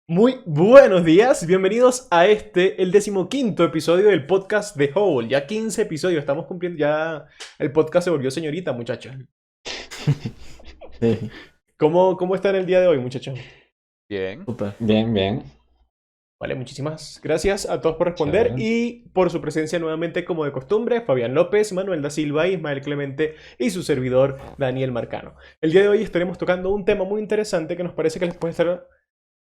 Muy buenos días, bienvenidos a el 15º episodio del podcast de Hole. Ya 15 episodios, estamos cumpliendo, ya el podcast se volvió señorita, muchachos. Sí, ¿Cómo están el día de hoy, muchachos? Bien. súper. Bien, bien, Vale, muchísimas gracias a todos por responder chévere. y por su presencia nuevamente como de costumbre, Fabián López, Manuel da Silva, Ismael Clemente y su servidor Daniel Marcano. El día de hoy estaremos tocando un tema muy interesante que nos parece que les puede estar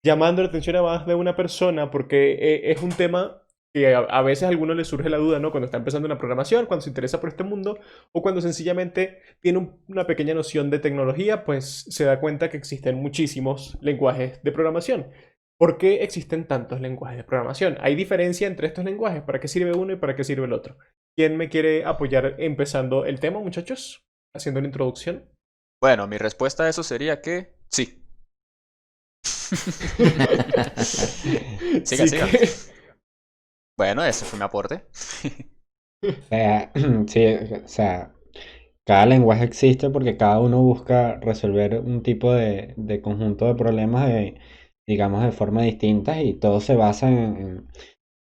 llamando la atención a más de una persona porque es un tema que a veces a alguno le surge la duda, ¿no? Cuando está empezando una programación, cuando se interesa por este mundo o cuando sencillamente tiene una pequeña noción de tecnología, pues se da cuenta que existen muchísimos lenguajes de programación. ¿Por qué existen tantos lenguajes de programación? ¿Hay diferencia entre estos lenguajes? ¿Para qué sirve uno y para qué sirve el otro? ¿Quién me quiere apoyar empezando el tema, muchachos? Haciendo una introducción. Bueno, mi respuesta a eso sería que sí. Sigan, Sí sigan. que... Bueno, ese fue mi aporte. Sí, o sea, cada lenguaje existe porque cada uno busca resolver un tipo de conjunto de problemas digamos, de forma distinta y todo se basa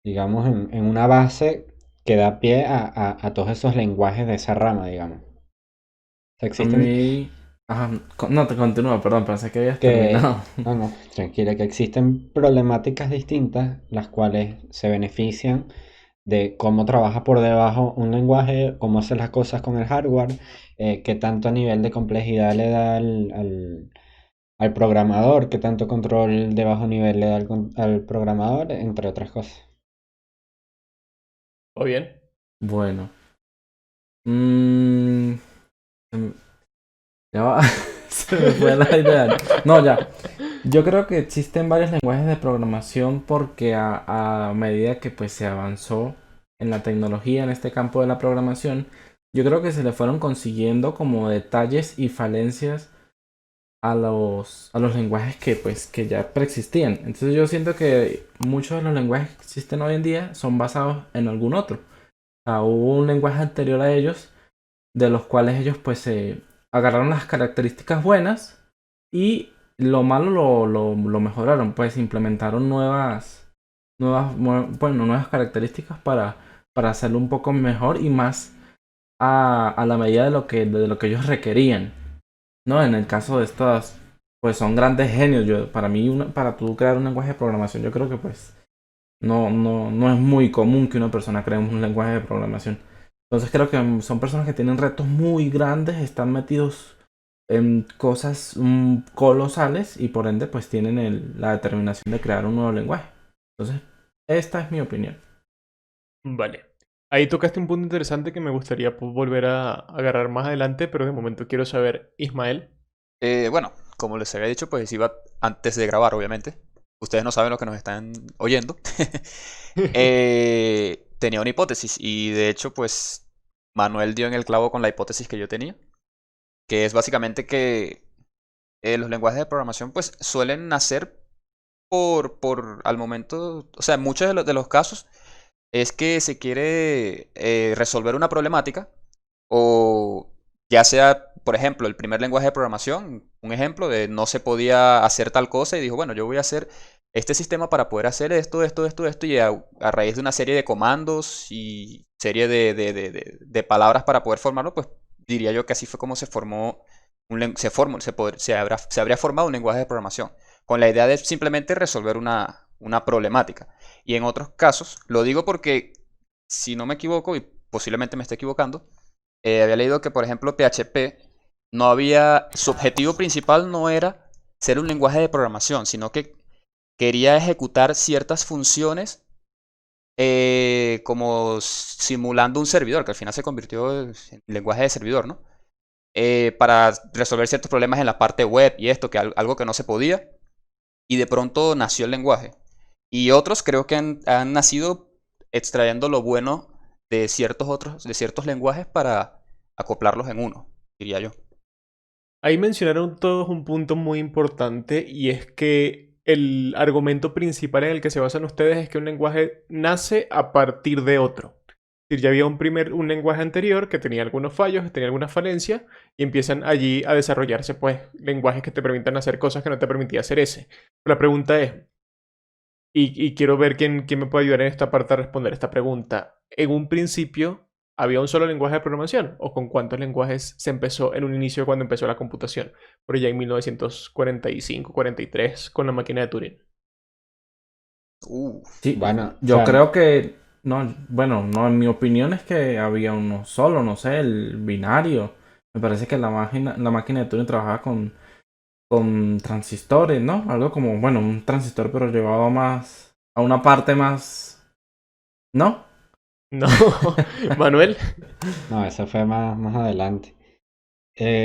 digamos, en una base que da pie a todos esos lenguajes de esa rama, digamos. O sea, A existen mí. Ajá, no te continúo, perdón, pensé que habías que, terminado. no, no, tranquila, que existen problemáticas distintas las cuales se benefician de cómo trabaja por debajo un lenguaje, cómo hace las cosas con el hardware, qué tanto nivel de complejidad le da al programador, qué tanto control de bajo nivel le da al programador, entre otras cosas. ¿O bien? Bueno. mm, em, ya va. Se me fue la idea. No, ya. Yo creo que existen varios lenguajes de programación porque a medida que pues se avanzó en la tecnología en este campo de la programación, yo creo que se le fueron consiguiendo como detalles y falencias a los lenguajes que pues que ya preexistían. Entonces yo siento que muchos de los lenguajes que existen hoy en día son basados en algún otro. O sea, hubo un lenguaje anterior a ellos de los cuales ellos pues agarraron las características buenas y lo malo lo mejoraron, pues implementaron nuevas características para hacerlo un poco mejor y más a la medida de lo que ellos requerían. No, en el caso de estas, pues son grandes genios. Para mí, para tú crear un lenguaje de programación, yo creo que pues no es muy común que una persona cree un lenguaje de programación. Entonces creo que son personas que tienen retos muy grandes, están metidos en cosas colosales y por ende pues tienen la determinación de crear un nuevo lenguaje. Entonces, esta es mi opinión. Vale. Ahí tocaste un punto interesante que me gustaría volver a agarrar más adelante, pero de momento quiero saber, Ismael. Bueno, como les había dicho, pues iba antes de grabar, obviamente. Ustedes no saben lo que nos están oyendo. Tenía una hipótesis y de hecho, pues Manuel dio en el clavo con la hipótesis que yo tenía, que es básicamente que los lenguajes de programación pues suelen nacer al momento, o sea, en muchos de los casos es que se quiere resolver una problemática o ya sea, por ejemplo, el primer lenguaje de programación, un ejemplo de no se podía hacer tal cosa y dijo, bueno, yo voy a hacer este sistema para poder hacer esto y a raíz de una serie de comandos y serie de palabras para poder formarlo, pues diría yo que así fue como se formó se habría formado un lenguaje de programación con la idea de simplemente resolver una problemática. Y en otros casos, lo digo porque, si no me equivoco, y posiblemente me esté equivocando, había leído que, por ejemplo, PHP su objetivo principal no era ser un lenguaje de programación, sino que quería ejecutar ciertas funciones como simulando un servidor, que al final se convirtió en lenguaje de servidor, ¿no? Para resolver ciertos problemas en la parte web y esto, algo que no se podía, y de pronto nació el lenguaje. Y otros creo que han nacido extrayendo lo bueno de ciertos lenguajes para acoplarlos en uno, diría yo. Ahí mencionaron todos un punto muy importante y es que el argumento principal en el que se basan ustedes es que un lenguaje nace a partir de otro. Es decir, ya había un lenguaje anterior que tenía algunos fallos, que tenía algunas falencias y empiezan allí a desarrollarse pues lenguajes que te permitan hacer cosas que no te permitía hacer ese. La pregunta es, y quiero ver quién me puede ayudar en esta parte a responder esta pregunta. En un principio, ¿había un solo lenguaje de programación? ¿O con cuántos lenguajes se empezó en un inicio cuando empezó la computación? Por allá en 1945, 43, con la máquina de Turing. Sí, Bueno, o yo sea, creo que, no, bueno, no, en mi opinión es que había uno solo, no sé, el binario. Me parece que la máquina de Turing trabajaba con transistores, ¿no? Algo como, bueno, un transistor, pero llevado más a una parte más, ¿no? No, Manuel. no, eso fue más adelante.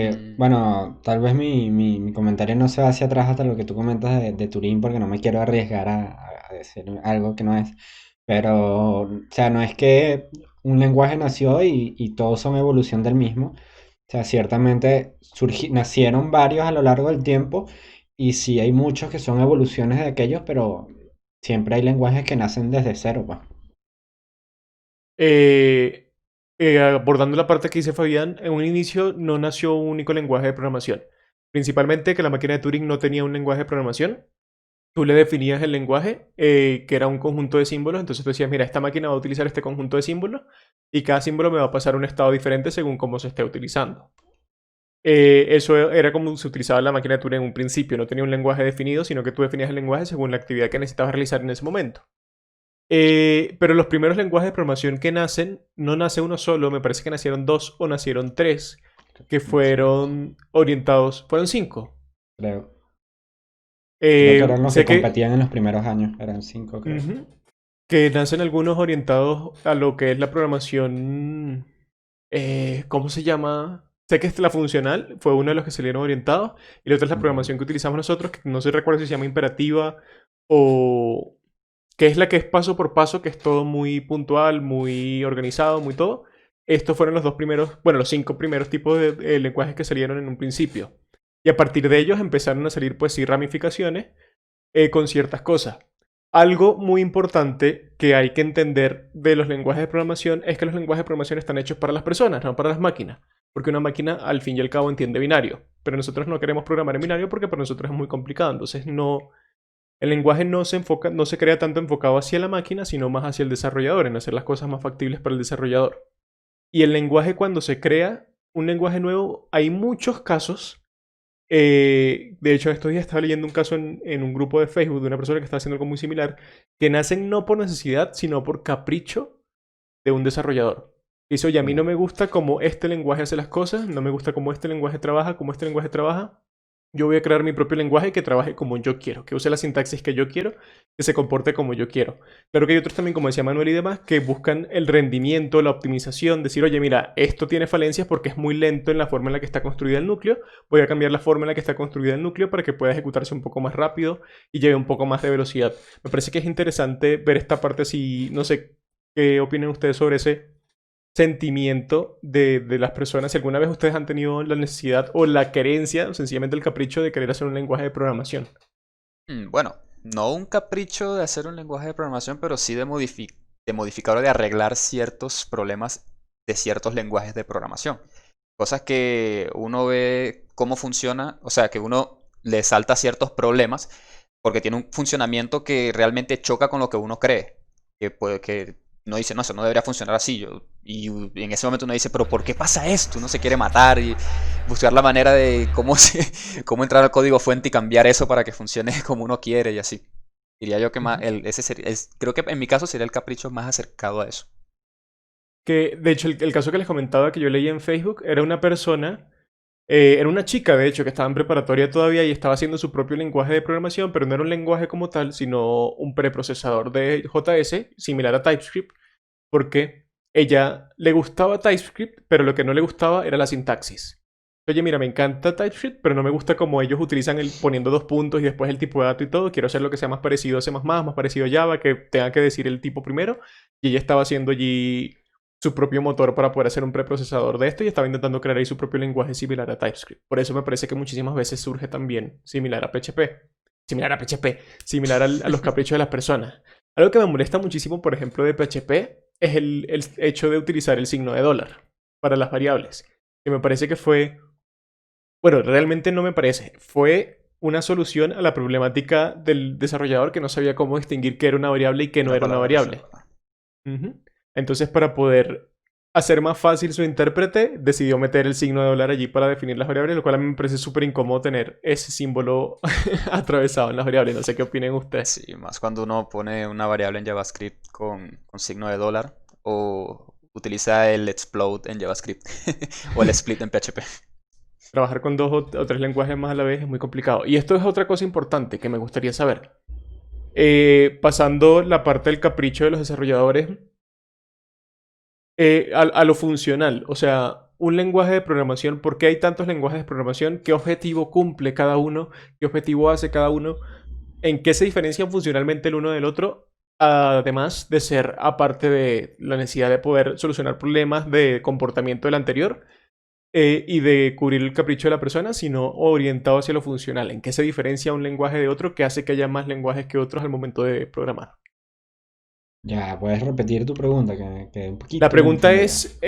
Mm, Bueno, tal vez mi comentario no se va hacia atrás hasta lo que tú comentas de Turín, porque no me quiero arriesgar a decir algo que no es. Pero, o sea, no es que un lenguaje nació y todos son evolución del mismo. O sea, ciertamente nacieron varios a lo largo del tiempo y sí hay muchos que son evoluciones de aquellos, pero siempre hay lenguajes que nacen desde cero, pues. Eh, Abordando la parte que dice Fabián, en un inicio no nació un único lenguaje de programación. Principalmente que la máquina de Turing no tenía un lenguaje de programación. Tú le definías el lenguaje, que era un conjunto de símbolos. Entonces tú decías, mira, esta máquina va a utilizar este conjunto de símbolos y cada símbolo me va a pasar un estado diferente según cómo se esté utilizando. Eso era como se utilizaba la máquina de Turing en un principio. No tenía un lenguaje definido, sino que tú definías el lenguaje según la actividad que necesitabas realizar en ese momento. Pero los primeros lenguajes de programación que nacen, no nace uno solo, me parece que nacieron dos o nacieron tres, que Como cinco, fueron orientados, fueron cinco. creo. Creo que eran los que Sé que, competían en los primeros años. Eran cinco, creo. ujú, que nacen algunos orientados a lo que es la programación, ¿cómo se llama? Sé que la funcional fue uno de los que salieron orientados, y la otra es la Ujú. programación que utilizamos nosotros, que no se recuerda si se llama imperativa o que es la que es paso por paso, que es todo muy puntual, muy organizado, muy todo. Estos fueron los dos primeros, bueno, los cinco primeros tipos de lenguajes que salieron en un principio. Y a partir de ellos empezaron a salir, pues sí, ramificaciones con ciertas cosas. Algo muy importante que hay que entender de los lenguajes de programación es que los lenguajes de programación están hechos para las personas, no para las máquinas. Porque una máquina al fin y al cabo entiende binario. Pero nosotros no queremos programar en binario porque para nosotros es muy complicado. Entonces no, el lenguaje no se enfoca, no se crea tanto enfocado hacia la máquina, sino más hacia el desarrollador, en hacer las cosas más factibles para el desarrollador. Y el lenguaje, cuando se crea un lenguaje nuevo, hay muchos casos. De hecho, estos días estaba leyendo un caso en un grupo de Facebook de una persona que está haciendo algo muy similar, que nacen no por necesidad, sino por capricho de un desarrollador. Dice, oye, a mí no Claro. me gusta cómo este lenguaje hace las cosas, no me gusta cómo este lenguaje trabaja, cómo este lenguaje trabaja. Yo voy a crear mi propio lenguaje que trabaje como yo quiero, que use la sintaxis que yo quiero, que se comporte como yo quiero. Claro que hay otros también, como decía Manuel y demás, que buscan el rendimiento, la optimización, decir, oye, mira, esto tiene falencias porque es muy lento en la forma en la que está construida el núcleo, voy a cambiar la forma en la que está construida el núcleo para que pueda ejecutarse un poco más rápido y lleve un poco más de velocidad. Me parece que es interesante ver esta parte si, no sé, ¿qué opinan ustedes sobre ese sentimiento de las personas? Si alguna vez ustedes han tenido la necesidad o la querencia, o sencillamente el capricho de querer hacer un lenguaje de programación. Bueno, no un capricho de hacer un lenguaje de programación, pero sí de modificar o de arreglar ciertos problemas de ciertos lenguajes de programación. Cosas que uno ve cómo funciona, o sea, que uno le salta ciertos problemas porque tiene un funcionamiento que realmente choca con lo que uno cree. Que puede que uno dice, no, eso no debería funcionar así. Y en ese momento uno dice, pero ¿por qué pasa esto? Uno se quiere matar y buscar la manera de cómo entrar al código fuente y cambiar eso para que funcione como uno quiere y así. Diría yo que más, Ujú. creo que en mi caso sería el capricho más acercado a eso. Que de hecho el caso que les comentaba que yo leí en Facebook era una persona, era una chica de hecho que estaba en preparatoria todavía y estaba haciendo su propio lenguaje de programación, pero no era un lenguaje como tal, sino un preprocesador de JS similar a TypeScript, porque ella le gustaba TypeScript, pero lo que no le gustaba era la sintaxis. Oye, mira, me encanta TypeScript, pero no me gusta cómo ellos utilizan el poniendo dos puntos y después el tipo de dato y todo. Quiero hacer lo que sea más parecido a C++, más parecido a Java, que tenga que decir el tipo primero. Y ella estaba haciendo allí su propio motor para poder hacer un preprocesador de esto y estaba intentando crear ahí su propio lenguaje similar a TypeScript. Por eso me parece que muchísimas veces surge también similar a PHP. Similar a PHP, similar a los caprichos de las personas. Algo que me molesta muchísimo, por ejemplo, de PHP es el hecho de utilizar el signo de dólar para las variables. Que me parece que fue, bueno, realmente no me parece, fue una solución a la problemática del desarrollador que no sabía cómo distinguir qué era una variable y qué no Una era una palabra variable. reservada. Ujú. Entonces, para poder hacer más fácil su intérprete, decidió meter el signo de dólar allí para definir las variables, lo cual a mí me parece súper incómodo tener ese símbolo atravesado en las variables. No sé qué opinen ustedes. Sí, más cuando uno pone una variable en JavaScript con signo de dólar o utiliza el explode en JavaScript o el split en PHP. Trabajar con dos o tres lenguajes más a la vez es muy complicado. Y esto es otra cosa importante que me gustaría saber. Pasando la parte del capricho de los desarrolladores a lo funcional. O sea, un lenguaje de programación, ¿por qué hay tantos lenguajes de programación? ¿Qué objetivo cumple cada uno? ¿Qué objetivo hace cada uno? ¿En qué se diferencian funcionalmente el uno del otro? Además de ser, aparte de la necesidad de poder solucionar problemas de comportamiento del anterior y de cubrir el capricho de la persona, sino orientado hacia lo funcional. ¿En qué se diferencia un lenguaje de otro que hace que haya más lenguajes que otros al momento de programar? Ya, puedes repetir tu pregunta, que un La poquito no pregunta entendí. es,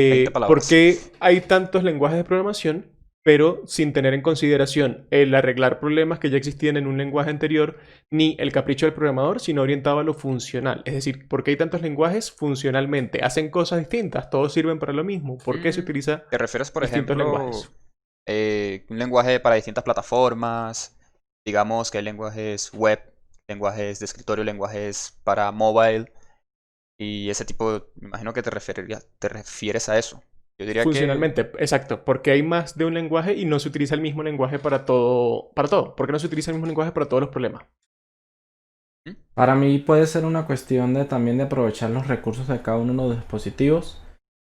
20 ¿por palabras. qué hay tantos lenguajes de programación, pero sin tener en consideración el arreglar problemas que ya existían en un lenguaje anterior, ni el capricho del programador, sino orientado a lo funcional? Es decir, ¿por qué hay tantos lenguajes funcionalmente? ¿Hacen cosas distintas? ¿Todos sirven para lo mismo? ¿Por qué se utiliza ¿Te refieres, por distintos ejemplo, lenguajes? un lenguaje para distintas plataformas? Digamos que hay lenguajes web, lenguajes de escritorio, lenguajes para mobile y ese tipo, me imagino que te refieres a eso. Yo diría que Funcionalmente, exacto. Porque hay más de un lenguaje y no se utiliza el mismo lenguaje para todo, para todo. ¿Por qué no se utiliza el mismo lenguaje para todos los problemas? ¿Mm? Para mí puede ser una cuestión de también de aprovechar los recursos de cada uno de los dispositivos,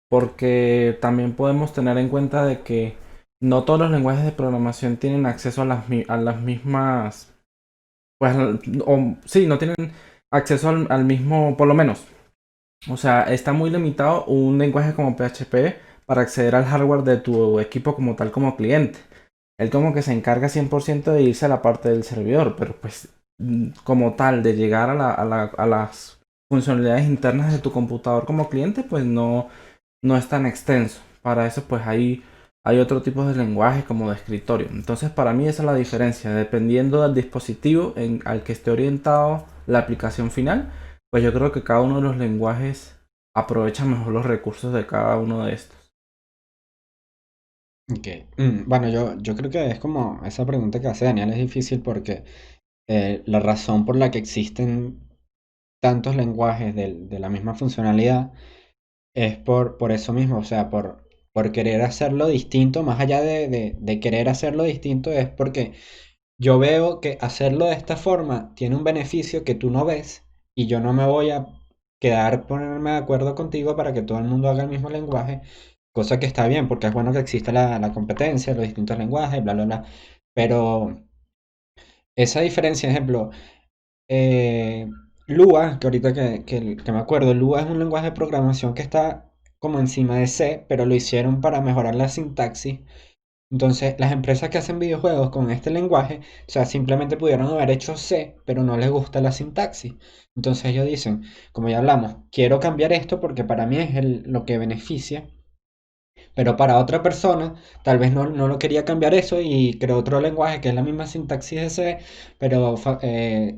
porque también podemos tener en cuenta de que no todos los lenguajes de programación tienen acceso a las mismas, pues, sí, no tienen acceso al mismo, por lo menos. O sea, está muy limitado un lenguaje como PHP para acceder al hardware de tu equipo como tal como cliente. Él como que se encarga 100% de irse a la parte del servidor, pero pues como tal de llegar a las funcionalidades internas de tu computador como cliente, pues no es tan extenso. Para eso pues hay otro tipo de lenguaje como de escritorio. Entonces para mí esa es la diferencia. Dependiendo del dispositivo al que esté orientado la aplicación final, pues yo creo que cada uno de los lenguajes aprovecha mejor los recursos de cada uno de estos. Ok. Bueno, yo creo que es como esa pregunta que hace Daniel es difícil porque la razón por la que existen tantos lenguajes de la misma funcionalidad es por eso mismo, o sea, por querer hacerlo distinto, más allá de querer hacerlo distinto, es porque yo veo que hacerlo de esta forma tiene un beneficio que tú no ves y yo no me voy a ponerme de acuerdo contigo para que todo el mundo haga el mismo lenguaje, cosa que está bien, porque es bueno que exista la competencia, los distintos lenguajes, bla, bla, bla. Pero esa diferencia, ejemplo, eh, Lua, que ahorita que me acuerdo, Lua es un lenguaje de programación que está como encima de C, pero lo hicieron para mejorar la sintaxis. Entonces, las empresas que hacen videojuegos con este lenguaje, o sea, simplemente pudieron haber hecho C, pero no les gusta la sintaxis. Entonces ellos dicen, como ya hablamos, quiero cambiar esto porque para mí es lo que beneficia, pero para otra persona tal vez no lo quería cambiar eso y creó otro lenguaje que es la misma sintaxis de C, pero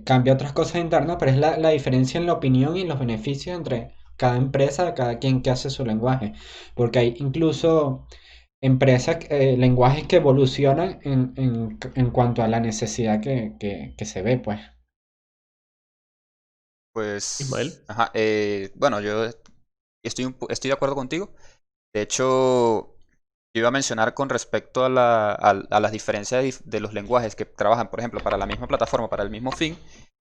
cambia otras cosas internas, pero es la diferencia en la opinión y los beneficios entre cada empresa, cada quien que hace su lenguaje. Porque hay incluso empresas, lenguajes que evolucionan en cuanto a la necesidad que se ve, pues. pues, Ismael. ajá, bueno, yo estoy de acuerdo contigo. De hecho, yo iba a mencionar con respecto a las diferencias de los lenguajes que trabajan, por ejemplo, para la misma plataforma, para el mismo fin,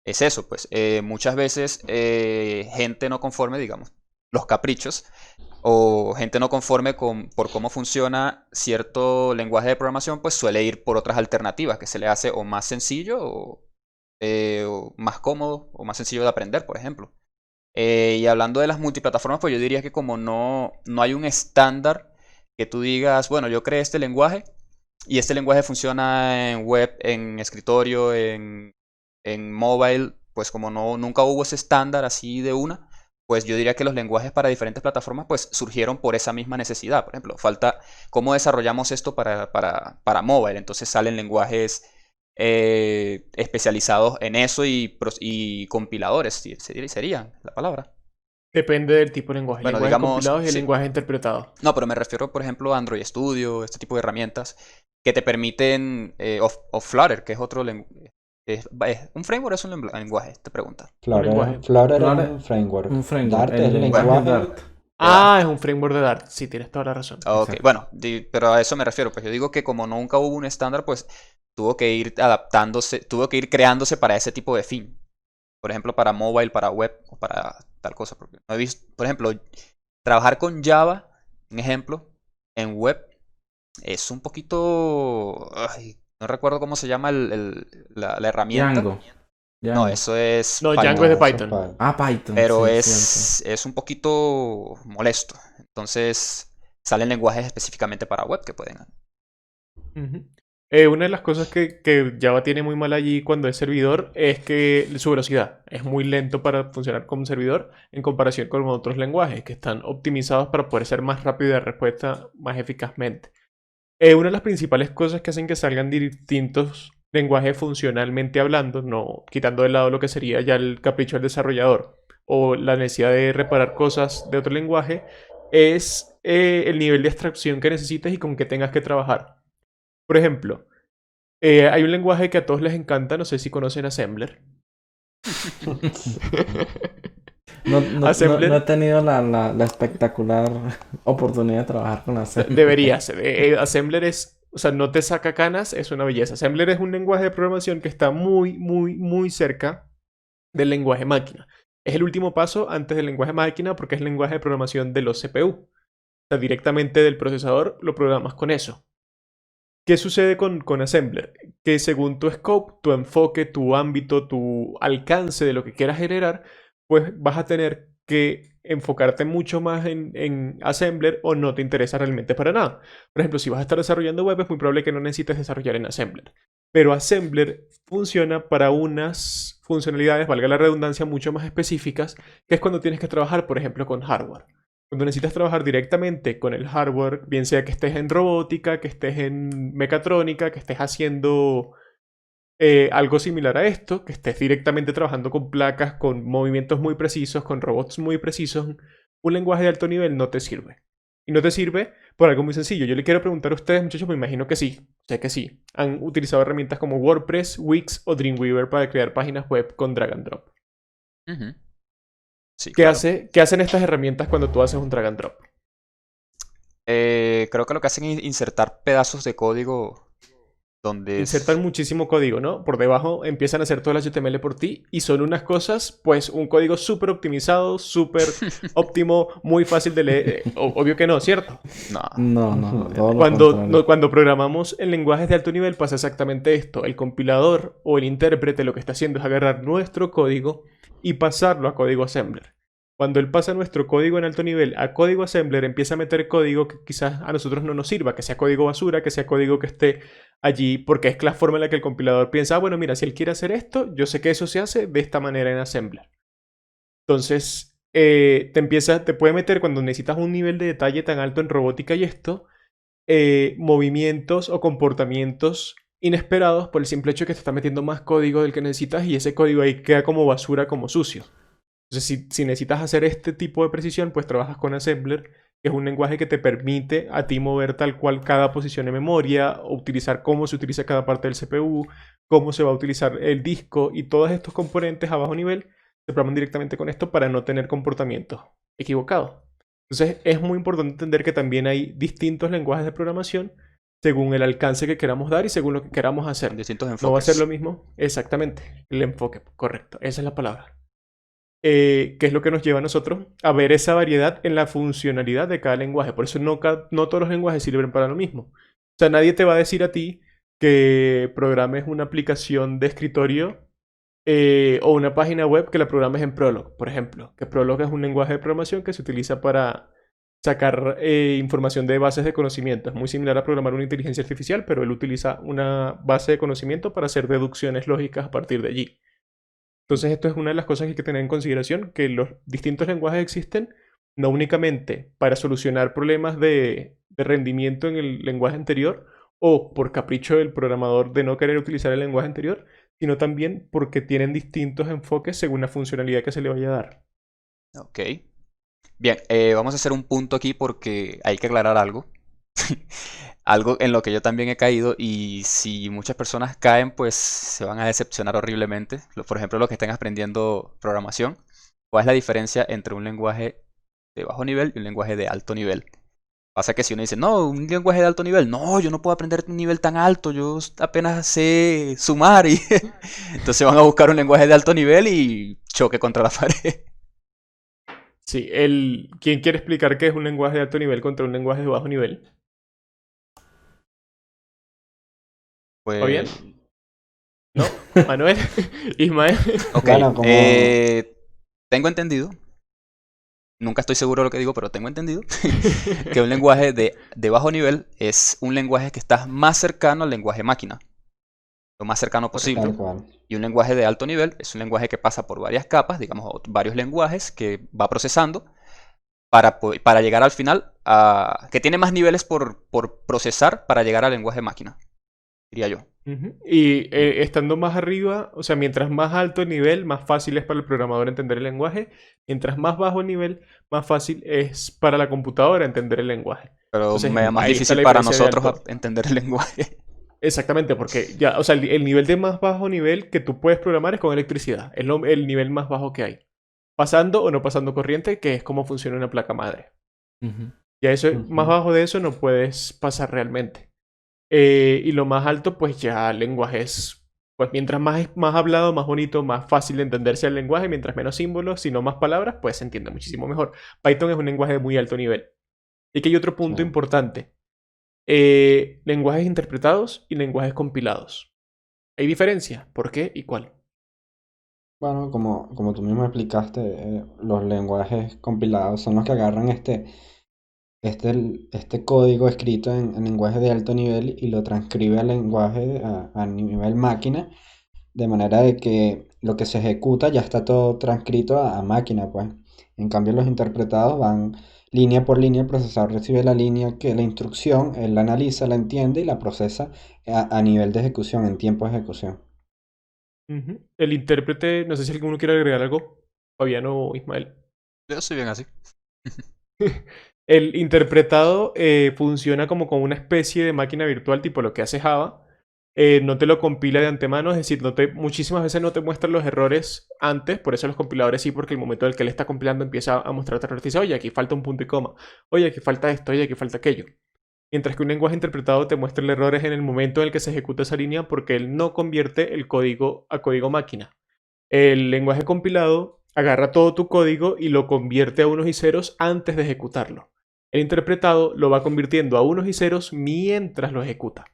es eso, pues muchas veces gente no conforme, digamos, los caprichos, o gente no conforme por cómo funciona cierto lenguaje de programación, pues suele ir por otras alternativas que se le hace o más sencillo o más cómodo o más sencillo de aprender, por ejemplo. Y hablando de las multiplataformas, pues yo diría que como no hay un estándar que tú digas, bueno, yo creé este lenguaje y este lenguaje funciona en web, en escritorio, en mobile, pues como nunca hubo ese estándar así de una, pues yo diría que los lenguajes para diferentes plataformas pues surgieron por esa misma necesidad. Por ejemplo, falta cómo desarrollamos esto para mobile. Entonces salen lenguajes especializados en eso y compiladores, sería la palabra. Depende del tipo de lenguaje. Bueno, Lenguajes digamos, compilados y sí. lenguajes interpretados. No, pero me refiero, por ejemplo, a Android Studio, este tipo de herramientas que te permiten, o Flutter, que es otro lenguaje. ¿Un framework es un lenguaje? Te pregunta. lenguaje. Flutter es Flutter, un framework. un framework, Dart es el el lenguaje lenguaje. Dart. Ah, es un framework de Dart. Sí, tienes toda la razón. Ok, Exacto. bueno, pero a eso me refiero. Pues yo digo que como nunca hubo un estándar, pues tuvo que ir adaptándose, tuvo que ir creándose para ese tipo de fin. Por ejemplo, para mobile, para web o para tal cosa. Porque no he visto, por ejemplo, trabajar con Java, un ejemplo, en web es un poquito... ay, no recuerdo cómo se llama la herramienta. Django. No, Django. eso es No, Python. Django es de eso es Python. Python. Ah, Python. Pero sí, cierto. es un poquito molesto. Entonces salen lenguajes específicamente para web que pueden... Ujú. Una de las cosas que Java tiene muy mal allí cuando es servidor es que su velocidad es muy lento para funcionar como un servidor en comparación con otros lenguajes que están optimizados para poder ser más rápido de respuesta más eficazmente. Una de las principales cosas que hacen que salgan distintos lenguajes funcionalmente hablando, no quitando de lado lo que sería ya el capricho del desarrollador o la necesidad de reparar cosas de otro lenguaje, es el nivel de abstracción que necesites y con que tengas que trabajar. Por ejemplo, hay un lenguaje que a todos les encanta, no sé si conocen Assembler. No Assembler he tenido la espectacular oportunidad de trabajar con Assembler. deberías. Assembler es, o sea, no te saca canas, es una belleza. Assembler es un lenguaje de programación que está muy, muy, muy cerca del lenguaje máquina. Es el último paso antes del lenguaje máquina porque es el lenguaje de programación de los CPU. O sea, directamente del procesador lo programas con eso. ¿Qué sucede con Assembler? Que según tu scope, tu enfoque, tu ámbito, tu alcance de lo que quieras generar, pues vas a tener que enfocarte mucho más en Assembler o no te interesa realmente para nada. Por ejemplo, si vas a estar desarrollando web, es muy probable que no necesites desarrollar en Assembler. Pero Assembler funciona para unas funcionalidades, valga la redundancia, mucho más específicas, que es cuando tienes que trabajar, por ejemplo, con hardware. Cuando necesitas trabajar directamente con el hardware, bien sea que estés en robótica, que estés en mecatrónica, que estés haciendo algo similar a esto, que estés directamente trabajando con placas, con movimientos muy precisos, con robots muy precisos, un lenguaje de alto nivel no te sirve. Y no te sirve por algo muy sencillo. Yo le quiero preguntar a ustedes, muchachos, me imagino que sí, sé que sí. Han utilizado herramientas como WordPress, Wix o Dreamweaver para crear páginas web con drag and drop. Ujú. Sí, ¿Qué claro. qué hacen estas herramientas cuando tú haces un drag and drop? Creo que lo que hacen es insertar pedazos de código donde Insertan muchísimo código, ¿no? Por debajo empiezan a hacer todo el HTML por ti y son unas cosas, pues un código súper optimizado, súper óptimo, muy fácil de leer. Obvio que no, ¿cierto? No. No, todo lo Cuando, contrario. cuando programamos en lenguajes de alto nivel pasa exactamente esto. El compilador o el intérprete lo que está haciendo es agarrar nuestro código y pasarlo a código assembler. Cuando él pasa nuestro código en alto nivel a código assembler, empieza a meter código que quizás a nosotros no nos sirva, que sea código basura, que sea código que esté allí, porque es la forma en la que el compilador piensa, ah, bueno, mira, si él quiere hacer esto, yo sé que eso se hace de esta manera en assembler. Entonces, te puede meter cuando necesitas un nivel de detalle tan alto en robótica y esto, movimientos o comportamientos inesperados por el simple hecho de que te está metiendo más código del que necesitas y ese código ahí queda como basura, como sucio. Entonces, si necesitas hacer este tipo de precisión, pues trabajas con Assembler, que es un lenguaje que te permite a ti mover tal cual cada posición en memoria, o utilizar cómo se utiliza cada parte del CPU, cómo se va a utilizar el disco y todos estos componentes a bajo nivel se programan directamente con esto para no tener comportamientos equivocados. Entonces, es muy importante entender que también hay distintos lenguajes de programación según el alcance que queramos dar y según lo que queramos hacer. Distintos No va a ser lo enfoques. mismo, exactamente, el enfoque, correcto, esa es la palabra. Que es lo que nos lleva a nosotros a ver esa variedad en la funcionalidad de cada lenguaje. Por eso no todos los lenguajes sirven para lo mismo. O sea, nadie te va a decir a ti que programes una aplicación de escritorio o una página web que la programes en Prolog, por ejemplo. Que Prolog es un lenguaje de programación que se utiliza para sacar información de bases de conocimiento. Es muy similar a programar una inteligencia artificial, pero él utiliza una base de conocimiento para hacer deducciones lógicas a partir de allí. Entonces, esto es una de las cosas que hay que tener en consideración, que los distintos lenguajes existen no únicamente para solucionar problemas de rendimiento en el lenguaje anterior o por capricho del programador de no querer utilizar el lenguaje anterior, sino también porque tienen distintos enfoques según la funcionalidad que se le vaya a dar. Ok. Bien, vamos a hacer un punto aquí porque hay que aclarar algo. Algo en lo que yo también he caído y si muchas personas caen, pues se van a decepcionar horriblemente. Por ejemplo, los que estén aprendiendo programación, ¿cuál es la diferencia entre un lenguaje de bajo nivel y un lenguaje de alto nivel? Pasa que si uno dice, no, un lenguaje de alto nivel, no, yo no puedo aprender un nivel tan alto, yo apenas sé sumar y entonces van a buscar un lenguaje de alto nivel y choque contra la pared. Sí, ¿quién quiere explicar qué es un lenguaje de alto nivel contra un lenguaje de bajo nivel? ¿Fabián? Pues, ¿No? ¿Manuel? ¿Ismael? ok, Bueno, como tengo entendido, nunca estoy seguro de lo que digo, pero tengo entendido que un lenguaje de bajo nivel es un lenguaje que está más cercano al lenguaje máquina, lo más cercano posible. tal cual. Y un lenguaje de alto nivel es un lenguaje que pasa por varias capas, digamos, varios lenguajes que va procesando para llegar al final, que tiene más niveles por procesar para llegar al lenguaje máquina, diría yo. Ujú. Y estando más arriba, o sea, mientras más alto el nivel, más fácil es para el programador entender el lenguaje. Mientras más bajo el nivel, más fácil es para la computadora entender el lenguaje. Pero Entonces, me da más ahí está difícil la para diferencia de nosotros alto. entender el lenguaje. Exactamente, porque ya, o sea, el nivel de más bajo nivel que tú puedes programar es con electricidad. Es el nivel más bajo que hay. Pasando o no pasando corriente, que es como funciona una placa madre. Ujú. Ya eso, más Ujú. bajo de eso no puedes pasar realmente. Y lo más alto, pues ya lenguajes, pues mientras más hablado, más bonito, más fácil de entenderse el lenguaje, mientras menos símbolos, sino más palabras, pues se entiende muchísimo mejor. Python es un lenguaje de muy alto nivel. Y que hay otro Sí. punto importante. Lenguajes interpretados y lenguajes compilados. ¿Hay diferencia? ¿Por qué y cuál? Bueno, como tú mismo explicaste, los lenguajes compilados son los que agarran este código escrito en lenguaje de alto nivel y lo transcribe al lenguaje a nivel máquina, de manera de que lo que se ejecuta ya está todo transcrito a máquina, pues. En cambio, los interpretados van línea por línea, el procesador recibe la línea que la instrucción, él la analiza, la entiende y la procesa a nivel de ejecución, en tiempo de ejecución. Ujú. El intérprete, no sé si alguno quiere agregar algo, Fabián o Ismael. Yo soy bien así. El interpretado funciona como con una especie de máquina virtual, tipo lo que hace Java. No te lo compila de antemano, es decir, muchísimas veces no te muestran los errores antes, por eso los compiladores sí, porque el momento en el que le está compilando empieza a mostrarte errores y dice, oye, aquí falta un punto y coma, oye, aquí falta esto, oye, aquí falta aquello. Mientras que un lenguaje interpretado te muestra el error es en el momento en el que se ejecuta esa línea porque él no convierte el código a código máquina. El lenguaje compilado agarra todo tu código y lo convierte a unos y ceros antes de ejecutarlo. El interpretado lo va convirtiendo a unos y ceros mientras lo ejecuta.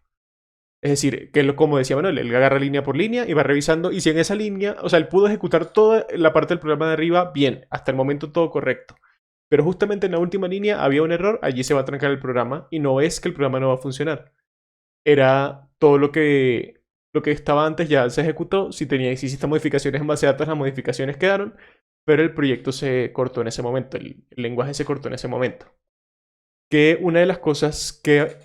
Es decir, que como decía Manuel, él agarra línea por línea y va revisando. Y si en esa línea, o sea, él pudo ejecutar toda la parte del programa de arriba bien, hasta el momento todo correcto. Pero justamente en la última línea había un error, allí se va a trancar el programa y no es que el programa no va a funcionar. Era todo lo que estaba antes ya se ejecutó. Si hiciste modificaciones en base a datos, las modificaciones quedaron, pero el proyecto se cortó en ese momento, el lenguaje se cortó en ese momento. Que una de las cosas que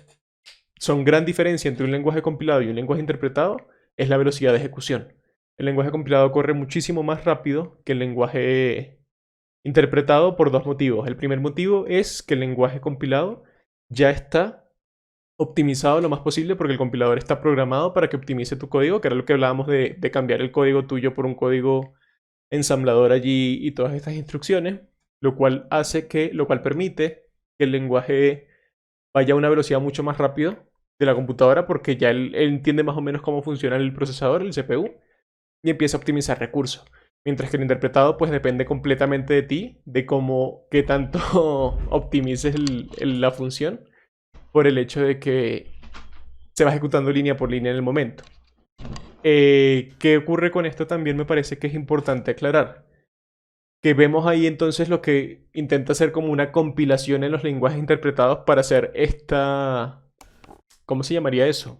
son gran diferencia entre un lenguaje compilado y un lenguaje interpretado es la velocidad de ejecución. El lenguaje compilado corre muchísimo más rápido que el lenguaje interpretado por dos motivos. El primer motivo es que el lenguaje compilado ya está optimizado lo más posible porque el compilador está programado para que optimice tu código, que era lo que hablábamos de cambiar el código tuyo por un código ensamblador allí y todas estas instrucciones, lo cual permite que el lenguaje vaya a una velocidad mucho más rápido de la computadora porque ya él entiende más o menos cómo funciona el procesador, el CPU, y empieza a optimizar recursos. Mientras que el interpretado pues depende completamente de ti, de qué tanto optimices la función, por el hecho de que se va ejecutando línea por línea en el momento. ¿Qué ocurre con esto? También me parece que es importante aclarar. Que vemos ahí entonces lo que intenta hacer como una compilación en los lenguajes interpretados para hacer esta... ¿Cómo se llamaría eso?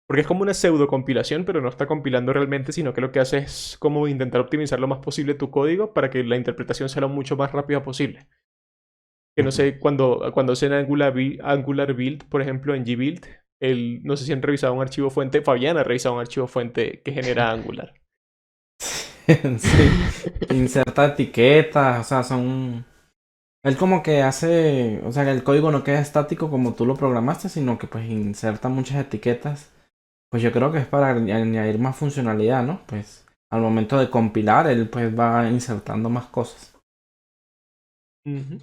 Porque es como una pseudo compilación, pero no está compilando realmente, sino que lo que hace es como intentar optimizar lo más posible tu código para que la interpretación sea lo mucho más rápida posible. Que no Ujú. sé, cuando hacen Angular Build, por ejemplo, en GBuild, No sé si han revisado un archivo fuente. Fabián ha revisado un archivo fuente que genera Angular. Sí, inserta etiquetas, o sea, son... Él como que hace, o sea, que el código no queda estático como tú lo programaste, sino que pues inserta muchas etiquetas. Pues yo creo que es para añadir más funcionalidad, ¿no? Pues al momento de compilar, él pues va insertando más cosas. Ujú.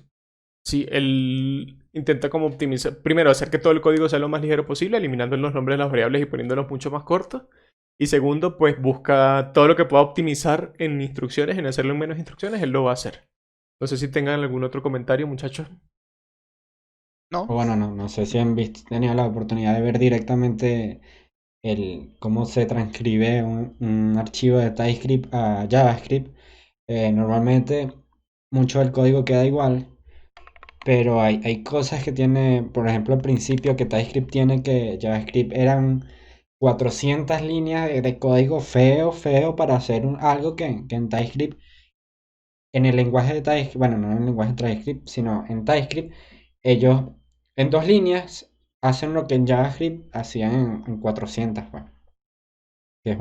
Sí, él intenta como optimizar, primero hacer que todo el código sea lo más ligero posible, eliminando los nombres de las variables y poniéndolos mucho más cortos. Y segundo, pues busca todo lo que pueda optimizar en instrucciones, en hacerlo en menos instrucciones, él lo va a hacer. No sé si tengan algún otro comentario, muchachos. ¿No? O bueno, no sé si han visto, tenido la oportunidad de ver directamente cómo se transcribe un archivo de TypeScript a JavaScript. Normalmente mucho del código queda igual, pero hay cosas que tiene, por ejemplo, al principio que TypeScript tiene que JavaScript eran 400 líneas de código feo para hacer algo que en TypeScript, en el lenguaje de TypeScript, bueno, no en el lenguaje de TypeScript, sino en TypeScript, ellos en 2 líneas hacen lo que en JavaScript hacían en 400, pues. Que es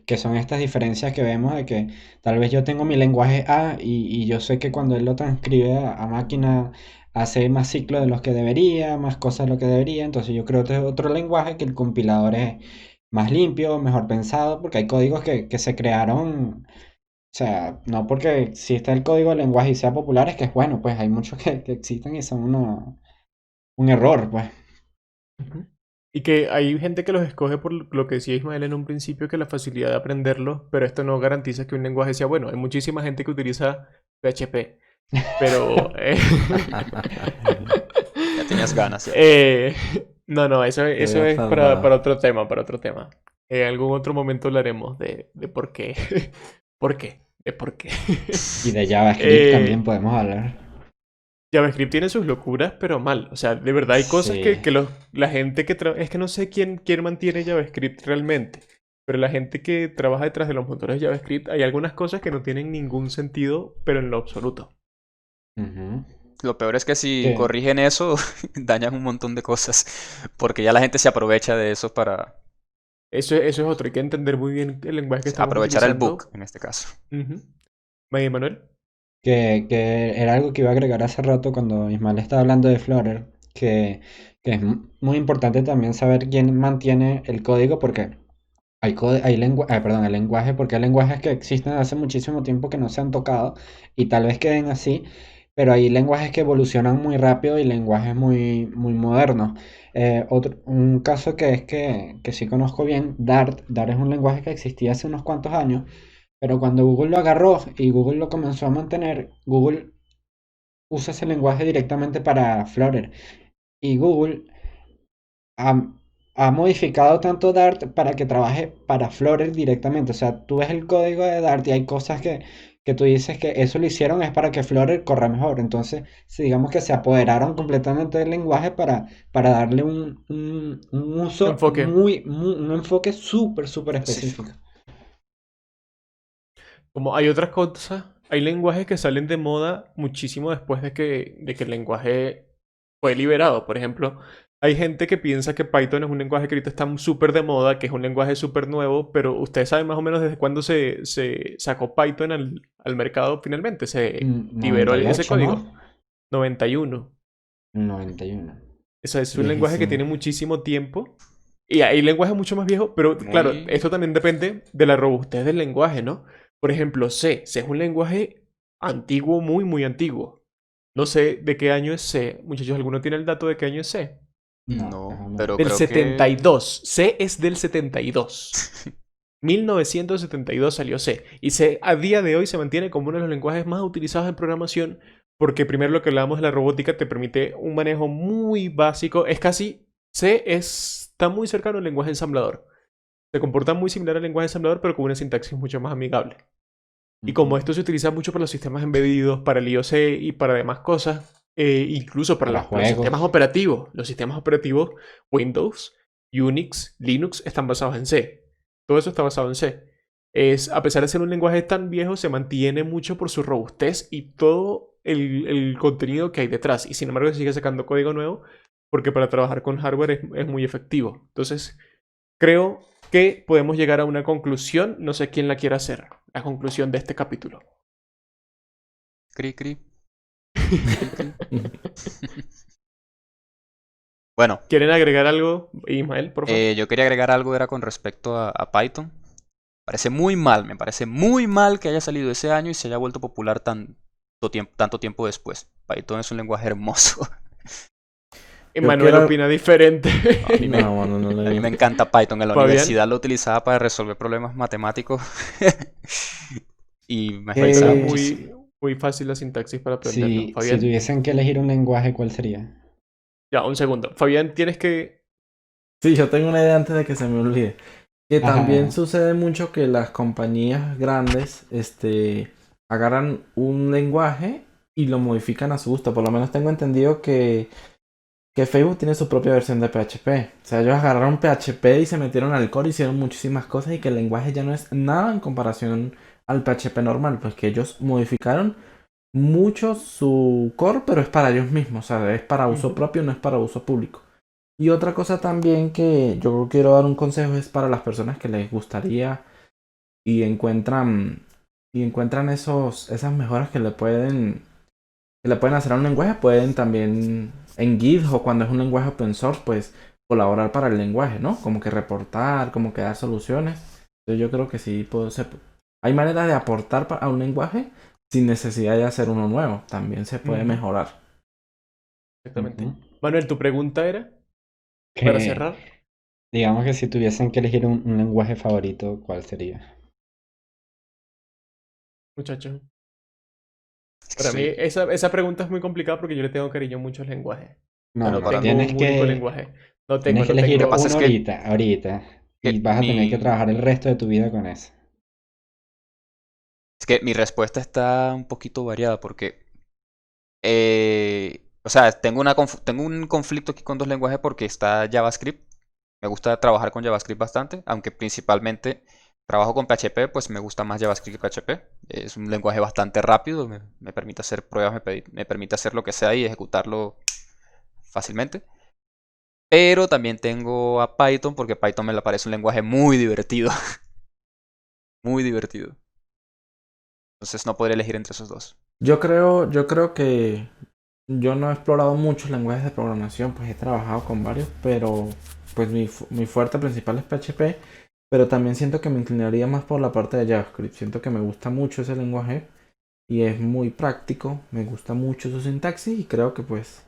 que son estas diferencias que vemos de que tal vez yo tengo mi lenguaje A y yo sé que cuando él lo transcribe a máquina hace más ciclos de los que debería, más cosas de lo que debería, entonces yo creo que es otro lenguaje que el compilador es más limpio, mejor pensado, porque hay códigos que se crearon, o sea, no porque exista el código del lenguaje y sea popular, es que es bueno, pues hay muchos que existen y son un error, pues. Ujú. Y que hay gente que los escoge por lo que decía Ismael en un principio, que la facilidad de aprenderlo, pero esto no garantiza que un lenguaje sea bueno. Hay muchísima gente que utiliza PHP, pero... Ya tenías ganas, ya. eh, no, Te eso habías es para tardado. otro tema, para otro tema. Algún otro momento hablaremos de por qué. ¿Por qué? De por qué. Y de JavaScript también Eh, podemos hablar. JavaScript tiene sus locuras, pero mal. O sea, de verdad hay cosas Sí. que la gente que trabaja... Es que no sé quién mantiene JavaScript realmente. Pero la gente que trabaja detrás de los motores de JavaScript, hay algunas cosas que no tienen ningún sentido, pero en lo absoluto. Ujú. Lo peor es que si Que corrigen eso, dañan un montón de cosas. Porque ya la gente se aprovecha de eso para Eso es otro. Hay que entender muy bien el lenguaje que estamos aprovechar el bug, utilizando. en este caso. Ujú. María Manuel. que era algo que iba a agregar hace rato cuando Ismael estaba hablando de Flutter, que es muy importante también saber quién mantiene el código, porque hay lenguaje, porque hay lenguajes que existen hace muchísimo tiempo que no se han tocado y tal vez queden así, pero hay lenguajes que evolucionan muy rápido y lenguajes muy modernos. Un caso que es que sí conozco bien, Dart es un lenguaje que existía hace unos cuantos años, pero cuando Google lo agarró y Google lo comenzó a mantener, Google usa ese lenguaje directamente para Flutter. Y Google ha, ha modificado tanto Dart para que trabaje para Flutter directamente. O sea, tú ves el código de Dart y hay cosas que tú dices que eso lo hicieron es para que Flutter corra mejor. Entonces, sí, digamos que se apoderaron completamente del lenguaje para darle un uso Enfoque. un enfoque súper específico. Específico. Como hay otras cosas, hay lenguajes que salen de moda muchísimo después de que el lenguaje fue liberado. Por ejemplo, hay gente que piensa que Python es un lenguaje que ahorita está súper de moda, que es un lenguaje súper nuevo, pero ustedes saben más o menos desde cuándo se sacó Python al mercado finalmente. Se liberó ese 98, código. ¿no? 91. 91. Eso es un lenguaje que Viejísimo. tiene muchísimo tiempo. Y hay lenguajes mucho más viejos, pero claro, Muy... esto también depende de la robustez del lenguaje, ¿no? Por ejemplo, C es un lenguaje antiguo, muy antiguo. No sé de qué año es C. Muchachos, ¿alguno tiene el dato de qué año es C? No, No, déjame ver. pero Del creo que... 72. C es del 72. 1972 salió C. Y C a día de hoy se mantiene como uno de los lenguajes más utilizados en programación porque primero lo que hablábamos de la robótica te permite un manejo muy básico. Es casi... está muy cercano al lenguaje ensamblador. Se comporta muy similar al lenguaje ensamblador pero con una sintaxis mucho más amigable. Y como Ujú. esto se utiliza mucho para los sistemas embedidos, para el IoC y para demás cosas, incluso para Para los sistemas juegos. operativos. Los sistemas operativos Windows, Unix, Linux están basados en C. Todo eso está basado en C. A pesar de ser un lenguaje tan viejo, se mantiene mucho por su robustez y todo el contenido que hay detrás. Y sin embargo, se sigue sacando código nuevo porque para trabajar con hardware es muy efectivo. Entonces, creo que podemos llegar a una conclusión, no sé quién la quiera hacer, la conclusión de este capítulo. Cri, cri. Bueno, ¿Quieren agregar algo, Ismael, por favor? yo quería agregar algo, era con respecto a Python. Me parece muy mal que haya salido ese año y se haya vuelto popular tanto tiempo después. Python es un lenguaje hermoso. Emanuel quiero- opina diferente. A mí me, No, bueno, no a mí le... me encanta Python. En la Fabián. universidad lo utilizaba para resolver problemas matemáticos. Y me ¿Qué? parece Está muchísimo. muy fácil la sintaxis para aprenderlo. Si Fabián, tuviesen que elegir un lenguaje, ¿cuál sería? ya, un segundo. Fabián, tienes que... Sí, yo tengo una idea antes de que se me olvide. Que Ajá, también ajá. sucede mucho que las compañías grandes, agarran un lenguaje y lo modifican a su gusto. Por lo menos tengo entendido que Facebook tiene su propia versión de PHP. O sea, ellos agarraron PHP y se metieron al core, hicieron muchísimas cosas y que el lenguaje ya no es nada en comparación al PHP normal. Pues que ellos modificaron mucho su core, pero es para ellos mismos. O sea, es para uso Ujú. propio, no es para uso público. Y otra cosa también que yo quiero dar un consejo es para las personas que les gustaría y encuentran esas mejoras que le pueden hacer a un lenguaje, pueden también en Git o cuando es un lenguaje open source, pues colaborar para el lenguaje, ¿no? Como que reportar, como que dar soluciones. Entonces yo creo que sí hay maneras de aportar a un lenguaje sin necesidad de hacer uno nuevo. También se puede Ujú. mejorar. Exactamente. Ujú. Manuel, tu pregunta era, para Que, cerrar. digamos que si tuviesen que elegir un lenguaje favorito, ¿cuál sería? Muchachos. Es que Para mí soy. esa pregunta es muy complicada porque yo le tengo cariño a muchos lenguajes. No, No Bueno, no, para tengo mí. un único lenguaje. No tengo, tienes que no Lo elegir que tengo. pasa uno es que, ahorita, y vas a tener que mi. trabajar el resto de tu vida con eso. Es que mi respuesta está un poquito variada porque. O sea, tengo un conflicto aquí con dos lenguajes porque está JavaScript. Me gusta trabajar con JavaScript bastante, aunque principalmente trabajo con PHP, pues me gusta más JavaScript que PHP. Es un lenguaje bastante rápido, me permite hacer pruebas, me permite hacer lo que sea y ejecutarlo fácilmente. Pero también tengo a Python porque Python me parece un lenguaje muy divertido, muy divertido. Entonces no podría elegir entre esos dos. Yo creo que yo no he explorado muchos lenguajes de programación, pues he trabajado con varios, pero pues mi fuerte principal es PHP, pero también siento que me inclinaría más por la parte de JavaScript. Siento que me gusta mucho ese lenguaje y es muy práctico, me gusta mucho su sintaxis y creo que pues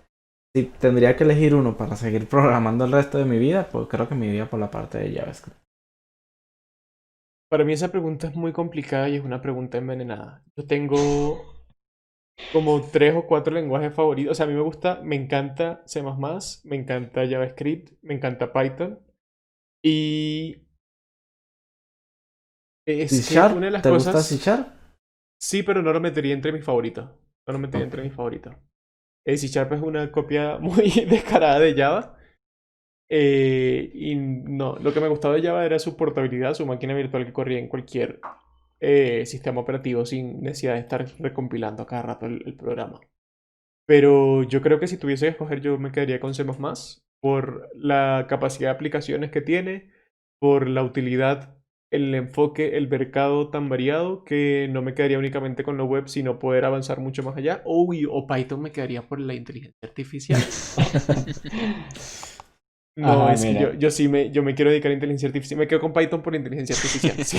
si tendría que elegir uno para seguir programando el resto de mi vida, pues creo que me iría por la parte de JavaScript. Para mí esa pregunta es muy complicada y es una pregunta envenenada. Yo tengo como 3 o 4 lenguajes favoritos. O sea, a mí me encanta C++, me encanta JavaScript, me encanta Python. Y C es que una de Sharp, las ¿te gusta C cosas, Sharp? sí, pero no lo metería entre mis favoritos. No lo metería Ok. entre mis favoritos. C Sharp es una copia muy descarada de Java. Y no, lo que me gustaba de Java era su portabilidad, su máquina virtual que corría en cualquier sistema operativo sin necesidad de estar recompilando a cada rato el programa. Pero yo creo que si tuviese que escoger, yo me quedaría con C++ por la capacidad de aplicaciones que tiene, por la utilidad, el enfoque, el mercado tan variado que no me quedaría únicamente con lo web, sino poder avanzar mucho más allá. O Python me quedaría por la inteligencia artificial. No, Ajá, es que mira. yo me quiero dedicar a inteligencia artificial. Me quedo con Python por la inteligencia artificial. Sí.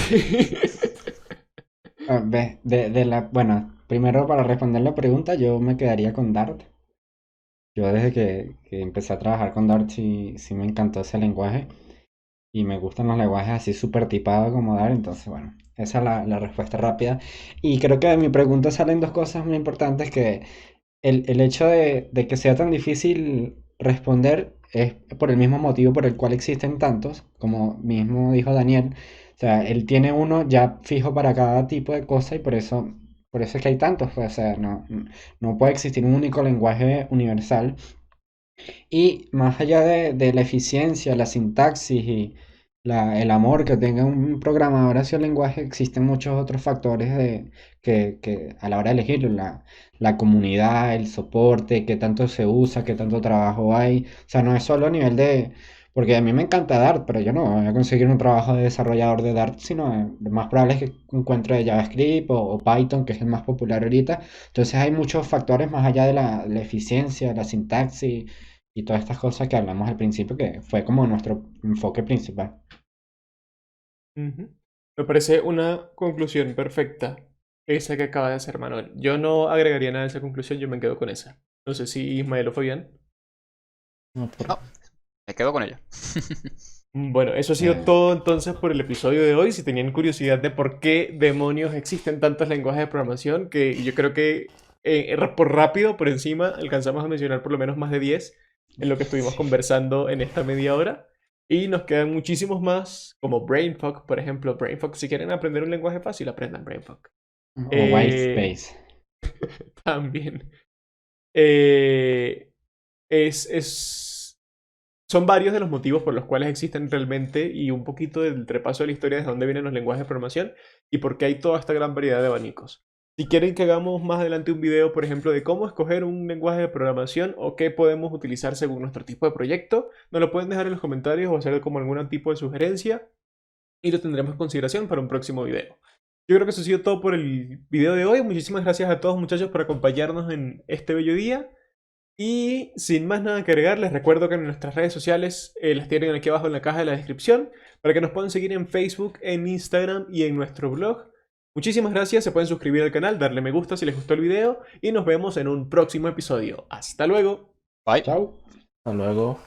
Ves, bueno, primero para responder la pregunta, yo me quedaría con Dart. Yo desde que empecé a trabajar con Dart sí me encantó ese lenguaje y me gustan los lenguajes así súper tipados como Dart, entonces bueno, esa es la respuesta rápida. Y creo que de mi pregunta salen dos cosas muy importantes que el hecho de que sea tan difícil responder es por el mismo motivo por el cual existen tantos, como mismo dijo Daniel. O sea, él tiene uno ya fijo para cada tipo de cosa y por eso es que hay tantos. Pues, o sea, no puede existir un único lenguaje universal. Y más allá de la eficiencia, la sintaxis el amor que tenga un programador hacia el lenguaje, existen muchos otros factores que a la hora de elegirlo, la comunidad, el soporte, qué tanto se usa, qué tanto trabajo hay. O sea, no es solo a nivel de... Porque a mí me encanta Dart, pero yo no voy a conseguir un trabajo de desarrollador de Dart, sino lo más probable es que encuentre JavaScript o Python, que es el más popular ahorita. Entonces hay muchos factores más allá de la eficiencia, la sintaxis y todas estas cosas que hablamos al principio, que fue como nuestro enfoque principal. Ujú. Me parece una conclusión perfecta esa que acaba de hacer Manuel. Yo no agregaría nada a esa conclusión, yo me quedo con esa. No sé si Ismael o Fabián. No, No, me quedo con ella. Bueno, eso ha sido Eh, todo entonces por el episodio de hoy. Si tenían curiosidad de por qué demonios existen tantos lenguajes de programación, que yo creo que por rápido, por encima, alcanzamos a mencionar por lo menos más de 10 en lo que estuvimos sí. conversando en esta media hora. Y nos quedan muchísimos más, como BrainFuck, por ejemplo. BrainFuck, si quieren aprender un lenguaje fácil, aprendan BrainFuck. O Eh, Whitespace. también. Eh, es, son varios de los motivos por los cuales existen realmente y un poquito del repaso de la historia de dónde vienen los lenguajes de programación y por qué hay toda esta gran variedad de abanicos. Si quieren que hagamos más adelante un video, por ejemplo, de cómo escoger un lenguaje de programación o qué podemos utilizar según nuestro tipo de proyecto, nos lo pueden dejar en los comentarios o hacer como algún tipo de sugerencia y lo tendremos en consideración para un próximo video. Yo creo que eso ha sido todo por el video de hoy. Muchísimas gracias a todos muchachos por acompañarnos en este bello día. Y sin más nada que agregar, les recuerdo que en nuestras redes sociales las tienen aquí abajo en la caja de la descripción para que nos puedan seguir en Facebook, en Instagram y en nuestro blog. Muchísimas gracias, se pueden suscribir al canal, darle me gusta si les gustó el video y nos vemos en un próximo episodio. ¡Hasta luego! Bye. Chao. hasta luego.